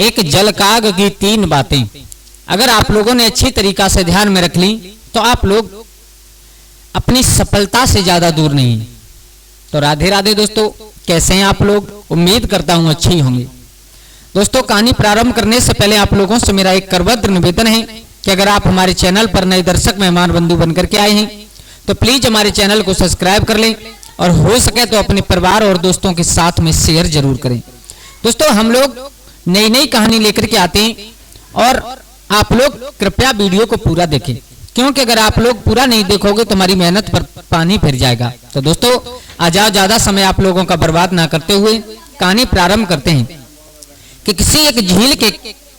एक जलकाग की 3 बातें अगर आप लोगों ने अच्छी तरीका से ध्यान में रख ली तो आप लोग अपनी सफलता से ज्यादा दूर नहीं। तो राधे राधे दोस्तों, कैसे हैं आप लोग? उम्मीद करता हूं अच्छे ही होंगे। दोस्तों, कहानी प्रारंभ करने से पहले आप लोगों से मेरा एक करबद्ध निवेदन है कि अगर आप हमारे चैनल पर नए दर्शक मेहमान बंधु बनकर के आए हैं तो प्लीज हमारे चैनल को सब्सक्राइब कर लें और हो सके तो अपने परिवार और दोस्तों के साथ में शेयर जरूर करें। दोस्तों, हम लोग नई नई कहानी लेकर के आते हैं और आप लोग कृपया वीडियो को पूरा देखें, क्योंकि अगर आप लोग पूरा नहीं देखोगे तो हमारी मेहनत पर पानी फिर जाएगा। तो दोस्तों, आ जाओ, ज्यादा समय आप लोगों का बर्बाद ना करते हुए कहानी प्रारंभ करते हैं कि किसी एक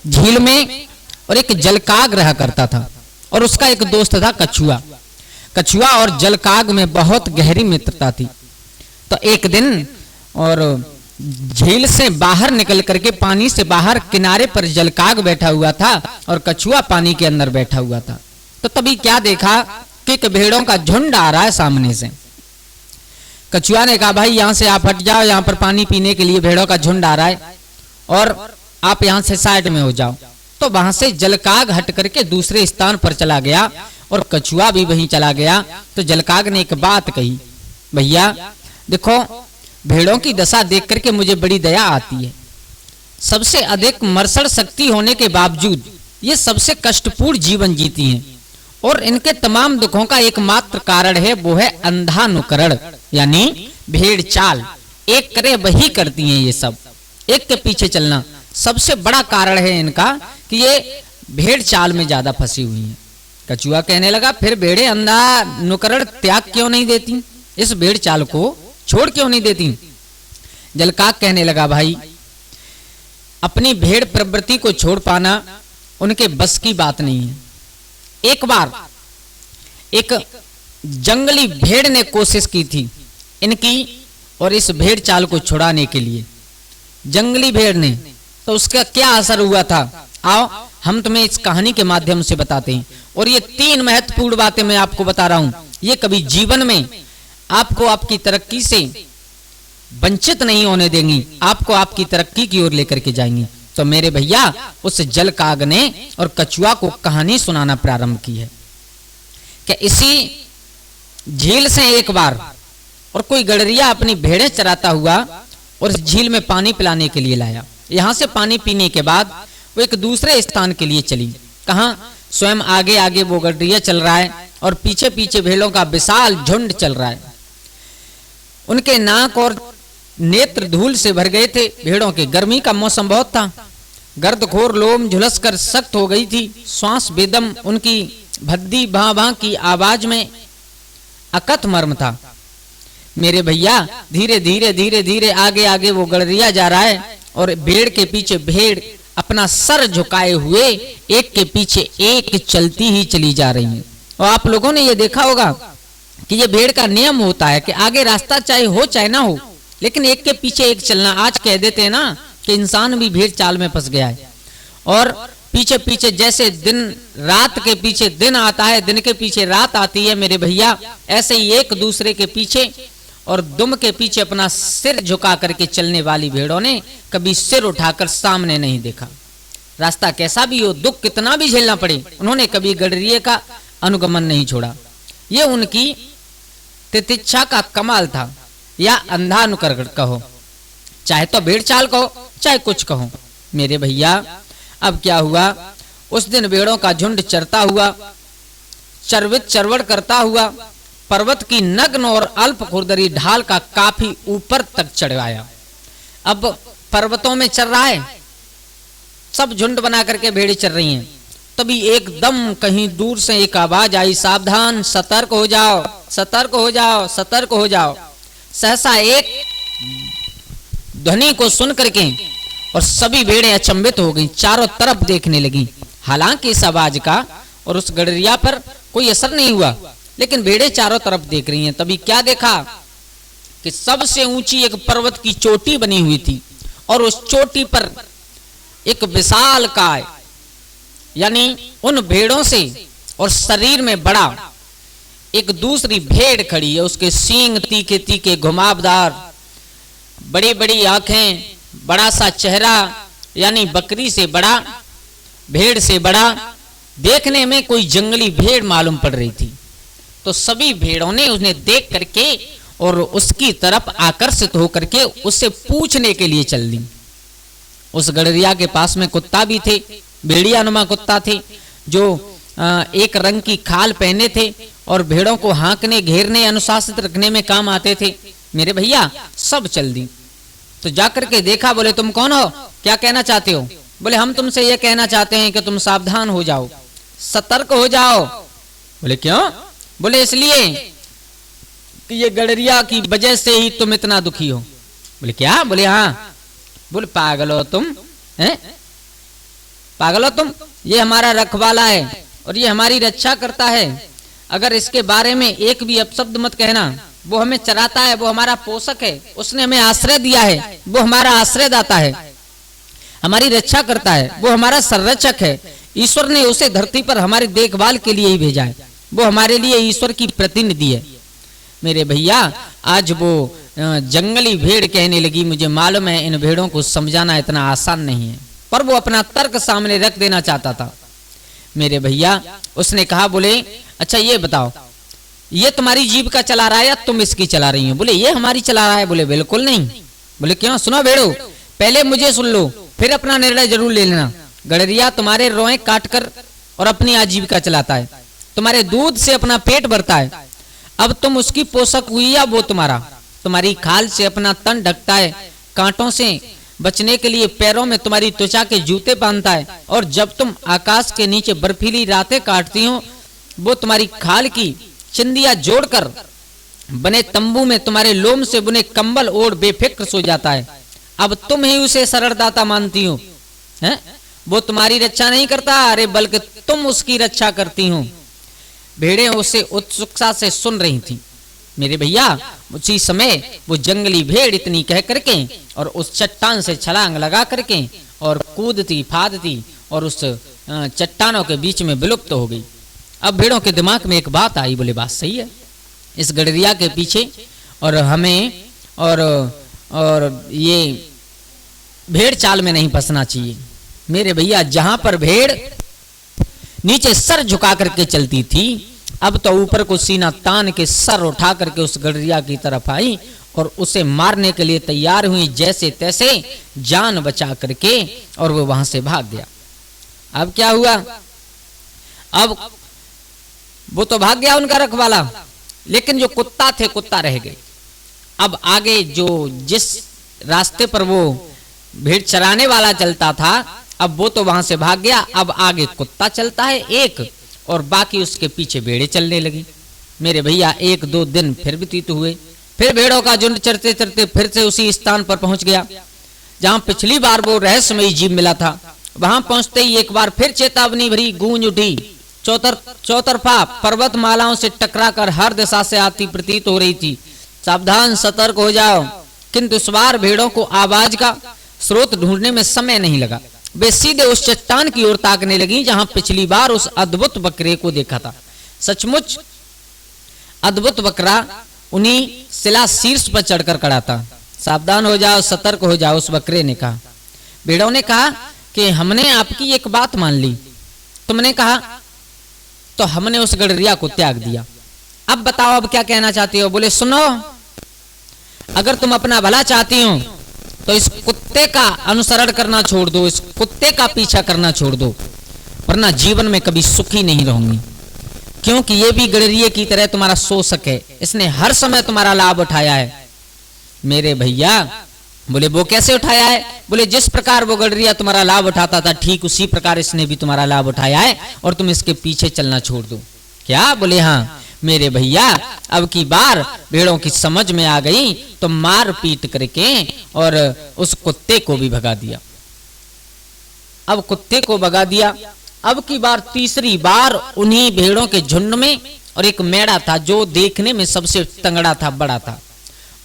झील में और एक जलकाग रहा करता था और उसका एक दोस्त था कछुआ। कछुआ और जलकाग में बहुत गहरी मित्रता थी। तो एक दिन और झील से बाहर निकल करके पानी से बाहर किनारे पर जलकाग बैठा हुआ था और कछुआ पानी के अंदर बैठा हुआ था। तो तभी क्या देखा कि एक भेड़ों का झुंड आ रहा है सामने से। कछुआ ने कहा, भाई यहां से आप हट जाओ, यहां पर पानी पीने के लिए भेड़ों का झुंड आ रहा है और आप यहां से साइड में हो जाओ। तो वहां से जलकाग हट करके दूसरे स्थान पर चला गया और कछुआ भी वहीं चला गया। तो जलकाग ने एक बात कही, भैया देखो, भेड़ों की दशा देख करके मुझे बड़ी दया आती है। सबसे अधिक मर्षण शक्ति होने के बावजूद ये सबसे कष्टपूर्ण जीवन जीती हैं और इनके तमाम दुखों का एकमात्र कारण है वो है अंधानुकरण, यानी भेड़ चाल। एक करे वही करती हैं ये सब, एक के पीछे चलना सबसे बड़ा कारण है इनका कि ये भेड़ चाल में ज्यादा फंसी हुई हैं। कछुआ कहने लगा, फिर भेड़े अंधानुकरण त्याग क्यों नहीं देती, इस भेड़ चाल को छोड़ क्यों नहीं देती? जलकाग कहने लगा, भाई अपनी भेड़ प्रवृत्ति को छोड़ पाना उनके बस की बात नहीं है। एक बार एक जंगली भेड़ ने कोशिश की थी इनकी और इस भेड़ चाल को छुड़ाने के लिए, जंगली भेड़ ने। तो उसका क्या असर हुआ था, आओ हम तुम्हें इस कहानी के माध्यम से बताते हैं। और ये 3 महत्वपूर्ण बातें मैं आपको बता रहा हूं, ये कभी जीवन में आपको आपकी तरक्की से वंचित नहीं होने देंगी, आपको आपकी तरक्की की ओर लेकर के जाएंगी। तो मेरे भैया, उस जलकाग ने और कछुआ को कहानी सुनाना प्रारंभ की है कि इसी झील से एक बार और कोई गडरिया अपनी भेड़ें चराता हुआ और इस झील में पानी पिलाने के लिए लाया। यहां से पानी पीने के बाद वो एक दूसरे स्थान के लिए चली। कहां? स्वयं आगे आगे वो गडरिया चल रहा है और पीछे पीछे भेड़ों का विशाल झुंड चल रहा है। उनके नाक और नेत्र धूल से भर गए थे। भेड़ों के गर्मी का मौसम बहुत था, गर्दखोर लोम झुलसकर सख्त हो गई थी। श्वास बेदम उनकी भद्दी भां भां की आवाज में अकथ मर्म था। मेरे भैया, धीरे धीरे धीरे धीरे आगे आगे वो गडरिया जा रहा है और भेड़ के पीछे भेड़ अपना सर झुकाए हुए एक के पीछे एक चलती ही चली जा रही है। और आप लोगों ने ये देखा होगा कि ये भेड़ का नियम होता है कि आगे रास्ता चाहे हो चाहे ना हो, लेकिन एक के पीछे एक चलना। आज कह देते हैं ना कि इंसान भी भेड़ चाल में फंस गया है और पीछे पीछे जैसे दिन रात के पीछे दिन आता है, दिन के पीछे रात आती है मेरे भैया, ऐसे ही एक दूसरे के पीछे और दुम के पीछे अपना सिर झुका करके चलने वाली भेड़ों ने कभी सिर उठाकर सामने नहीं देखा। रास्ता कैसा भी हो, दुख कितना भी झेलना पड़े, उन्होंने कभी गडरिये का अनुगमन नहीं छोड़ा। ये उनकी तितिक्षा का कमाल था, या अंधानुकरण कहो, चाहे तो भेड़ चाल कहो, चाहे कुछ कहो। मेरे भैया, अब क्या हुआ, उस दिन भेड़ों का झुंड चरता हुआ, चरवित चरवड़ करता हुआ पर्वत की नग्न और अल्प खुरदरी ढाल का काफी ऊपर तक चढ़ आया। अब पर्वतों में चल रहा है, सब झुंड बना करके भेड़ें चल रही हैं। तभी एकदम कहीं दूर से एक आवाज आई, सावधान, सतर्क हो जाओ, सतर्क हो जाओ, सतर्क हो जाओ। सहसा एक ध्वनि को सुन करके और सभी भेड़ें अचंभित हो गईं, चारों तरफ देखने लगी। हालांकि इस आवाज का और उस गडरिया पर कोई असर नहीं हुआ, लेकिन भेड़ें चारों तरफ देख रही हैं। तभी क्या देखा कि सबसे ऊंची एक पर्वत की चोटी बनी हुई थी और उस चोटी पर एक विशाल काय, यानी उन भेड़ों से और शरीर में बड़ा एक दूसरी भेड़ खड़ी है। उसके सींग तीखे तीखे घुमावदार, बड़ी बड़ी आंखें, बड़ा सा चेहरा यानी बकरी से बड़ा, भेड़ से बड़ा देखने में कोई जंगली भेड़ मालूम पड़ रही थी। तो सभी भेड़ों ने उन्हें देख करके और उसकी तरफ आकर्षित होकर के उससे पूछने के लिए चल दी। उस गडरिया के पास में कुत्ता भी थे, भेड़िया नुमा कुत्ता थे, जो एक रंग की खाल पहने थे और भेड़ों को हाँकने, घेरने, अनुशासित रखने में काम आते थे। मेरे भैया सब चल दी। तो जाकर के देखा, बोले तुम कौन हो, क्या कहना चाहते हो? बोले हम तुमसे यह कहना चाहते हैं कि तुम सावधान हो जाओ, सतर्क हो जाओ। बोले क्यों? बोले इसलिए कि ये गडरिया की वजह से ही तुम इतना दुखी हो। बोले क्या? बोले हाँ। बोले पागल हो तुम, हैं? पागल हो तुम, ये हमारा रखवाला है और ये हमारी रक्षा करता है। अगर इसके बारे में एक भी अपशब्द मत कहना। वो हमें चराता है, वो हमारा पोषक है, उसने हमें आश्रय दिया है, वो हमारा आश्रयदाता है, हमारी रक्षा करता है, वो हमारा संरक्षक है। ईश्वर ने उसे धरती पर हमारी देखभाल के लिए ही भेजा है, वो हमारे लिए ईश्वर की प्रतिनिधि है। मेरे भैया आज वो जंगली भेड़ कहने लगी, मुझे मालूम है इन भेड़ों को समझाना इतना आसान नहीं है, पर वो अपना तर्क सामने रख देना चाहता था। मेरे भैया उसने कहा, बोले अच्छा ये बताओ, ये तुम्हारी जीविका चला रहा है या तुम इसकी चला रही हो? बोले ये हमारी चला रहा है। बोले बिल्कुल नहीं। बोले क्यों? सुनो भेड़ो, पहले मुझे सुन लो, फिर अपना निर्णय जरूर ले लेना। गडरिया तुम्हारे रोए काट कर और अपनी आजीविका चलाता है, तुम्हारे दूध से अपना पेट भरता है। अब तुम उसकी पोषक हुई या वो तुम्हारी खाल से अपना तन ढकता है, कांटों से बचने के लिए पैरों में तुम्हारी त्वचा के जूते पहनता है, और जब तुम आकाश के नीचे बर्फीली रातें काटती हो, वो तुम्हारी खाल की चिंदिया जोड़कर बने तंबू में तुम्हारे लोम से बुने कंबल ओढ़ बेफिक्र सो जाता है। अब तुम ही उसे शरणदाता मानती हो, हैं? वो तुम्हारी रक्षा नहीं करता, अरे बल्कि तुम उसकी रक्षा करती हो। भेड़ें उसे उत्सुकता से सुन रही थी। मेरे भैया उसी समय वो जंगली भेड़ इतनी कह करके और उस चट्टान से छलांग लगा करके और कूदती फादती और उस चट्टानों के बीच में विलुप्त हो गई। अब भेड़ों के दिमाग में एक बात आई, बोले बात सही है, इस गडरिया के पीछे और हमें और ये भेड़ चाल में नहीं फंसना चाहिए। मेरे भैया जहां पर भेड़ नीचे सर झुका करके चलती थी, अब तो ऊपर को सीना तान के सर उठा करके उस गडरिया की तरफ आई और उसे मारने के लिए तैयार हुई, जैसे तैसे जान बचा करके, और वो वहां से भाग गया। अब क्या हुआ? अब वो तो भाग गया उनका रखवाला, लेकिन जो कुत्ता थे कुत्ता रह गए। अब आगे जो जिस रास्ते पर वो भेड़ चराने वाला चलता था, अब वो तो वहां से भाग गया। अब आगे कुत्ता चलता है एक, और बाकी उसके पीछे भेड़े चलने लगी। मेरे भैया 1-2 दिन फिर व्यतीत हुए, फिर भेड़ों का झुंड चरते चरते फिर से उसी स्थान पर पहुंच गया जहां पिछली बार वो रहस्यमयी जीव मिला था। वहां पहुंचते ही एक बार फिर चेतावनी भरी गूंज उठी। चौतरफा पर्वतमालाओं से टकराकर हर दिशा से आती प्रतीत हो रही थी। सावधान, सतर्क हो जाओ। किंतु इस बार भेड़ों को आवाज का स्रोत ढूंढने में समय नहीं लगा। वे सीधे उस चट्टान की ओर ताकने लगी जहां पिछली बार उस अद्भुत बकरे को देखा था। सचमुच अद्भुत बकरा उन्हीं शिला शीर्ष पर चढ़कर खड़ा था। सावधान हो जाओ, सतर्क हो जाओ, उस बकरे ने कहा। भेड़ों ने कहा कि हमने आपकी एक बात मान ली, तुमने कहा तो हमने उस गडरिया को त्याग दिया। अब बताओ अब क्या कहना चाहती हो? बोले सुनो, अगर तुम अपना भला चाहती हो तो इस कुत्ते का अनुसरण करना छोड़ दो, इस कुत्ते का पीछा करना छोड़ दो, वरना जीवन में कभी सुखी नहीं रहूंगी। क्योंकि ये भी गडरिये की तरह तुम्हारा शोषक है, इसने हर समय तुम्हारा लाभ उठाया है। मेरे भैया बोले वो कैसे उठाया है? बोले जिस प्रकार वो गडरिया तुम्हारा लाभ उठाता था, ठीक उसी प्रकार इसने भी तुम्हारा लाभ उठाया है, और तुम इसके पीछे चलना छोड़ दो। क्या? बोले हाँ। मेरे भैया अब की बार भेड़ों की समझ में आ गई तो मार पीट करके और उस कुत्ते को भी भगा दिया। अब कुत्ते को भगा दिया। अब की बार तीसरी बार उन्हीं भेड़ों के झुंड में और एक मेढ़ा था जो देखने में सबसे तंगड़ा था, बड़ा था।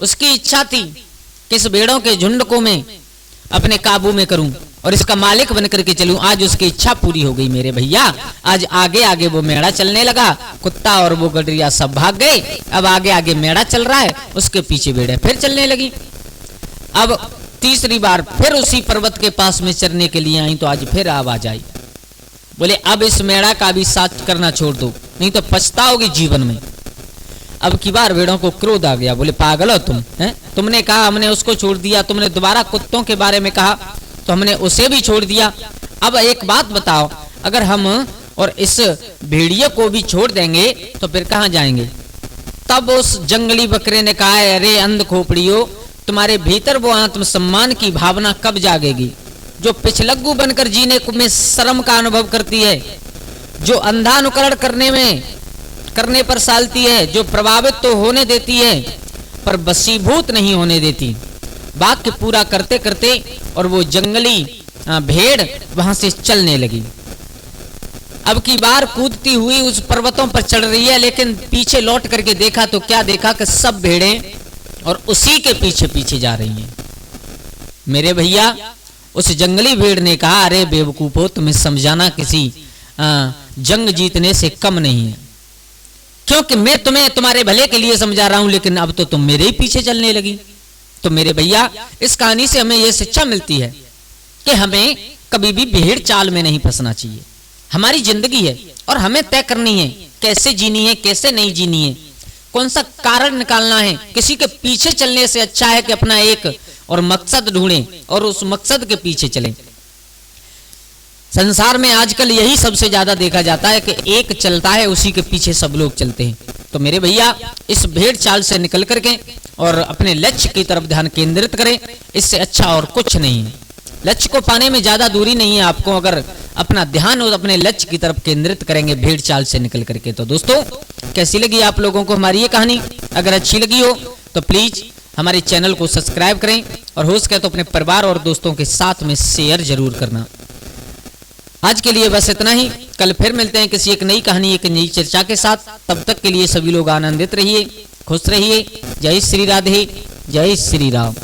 उसकी इच्छा थी कि इस भेड़ों के झुंड को मैं अपने काबू में करूं और इसका मालिक बनकर के चलूं। आज उसकी इच्छा पूरी हो गई मेरे भैया। आज आगे आगे वो मेढ़ा चलने लगा, कुत्ता और वो गडरिया सब भाग गए। अब आगे आगे मेढ़ा चल रहा है, उसके पीछे भेड़े फिर चलने लगी। अब तीसरी बार फिर उसी पर्वत के पास में चरने के लिए आई तो आज फिर आवाज आई, बोले अब इस मेढ़ा का भी साथ करना छोड़ दो, नहीं तो पछताओगी जीवन में। अब की बार भेड़ों को क्रोध आ गया, बोले पागल हो तुम, हैं? तुमने कहा हमने उसको छोड़ दिया, तुमने दोबारा कुत्तों के बारे में कहा तो हमने उसे भी छोड़ दिया। अब एक बात बताओ, अगर हम और इस भेड़िए को भी छोड़ देंगे तो फिर कहाँ जाएंगे? तब उस जंगली बकरे ने कहा, अरे अंध खोपड़ियो, तुम्हारे भीतर वो आत्मसम्मान की भावना कब जागेगी जो पिछलग्गू बनकर जीने में शर्म का अनुभव करती है, जो अंधा अनुकरण करने पर सालती है, जो प्रभावित तो होने देती है पर वशीभूत नहीं होने देती। वाक्य पूरा करते करते और वो जंगली भेड़ वहां से चलने लगी। अब की बार कूदती हुई उस पर्वतों पर चढ़ रही है, लेकिन पीछे लौट करके देखा तो क्या देखा कि सब भेड़ें और उसी के पीछे पीछे जा रही हैं। मेरे भैया, उस जंगली भेड़ ने कहा, अरे बेवकूफो, तुम्हें समझाना किसी जंग जीतने से कम नहीं है, क्योंकि मैं तुम्हें तुम्हारे भले के लिए समझा रहा हूं, लेकिन अब तो तुम मेरे ही पीछे चलने लगी। तो मेरे भैया, इस कहानी से हमें यह शिक्षा मिलती है कि हमें कभी भी भेड़ चाल में नहीं फंसना चाहिए। हमारी जिंदगी है और हमें तय करनी है कैसे जीनी है, कैसे नहीं जीनी है, कौन सा कारण निकालना है। किसी के पीछे चलने से अच्छा है कि अपना एक और मकसद ढूंढें और उस मकसद के पीछे चलें। संसार में आजकल यही सबसे ज्यादा देखा जाता है कि एक चलता है, उसी के पीछे सब लोग चलते हैं। तो मेरे भैया, इस भेड़ चाल से निकल करके और अपने लक्ष्य की तरफ ध्यान केंद्रित करें, इससे अच्छा और कुछ नहीं है। लक्ष्य को पाने में ज्यादा दूरी नहीं है आपको, अगर अपना ध्यान और अपने लक्ष्य की तरफ केंद्रित करेंगे भेड़ चाल से निकल करके। तो दोस्तों, कैसी लगी आप लोगों को हमारी ये कहानी? अगर अच्छी लगी हो तो प्लीज हमारे चैनल को सब्सक्राइब करें और हो सके तो अपने परिवार और दोस्तों के साथ में शेयर जरूर करना। आज के लिए बस इतना ही। कल फिर मिलते हैं किसी एक नई कहानी, एक नई चर्चा के साथ। तब तक के लिए सभी लोग आनंदित रहिए, खुश रहिए। जय श्री राधे, जय श्री राम।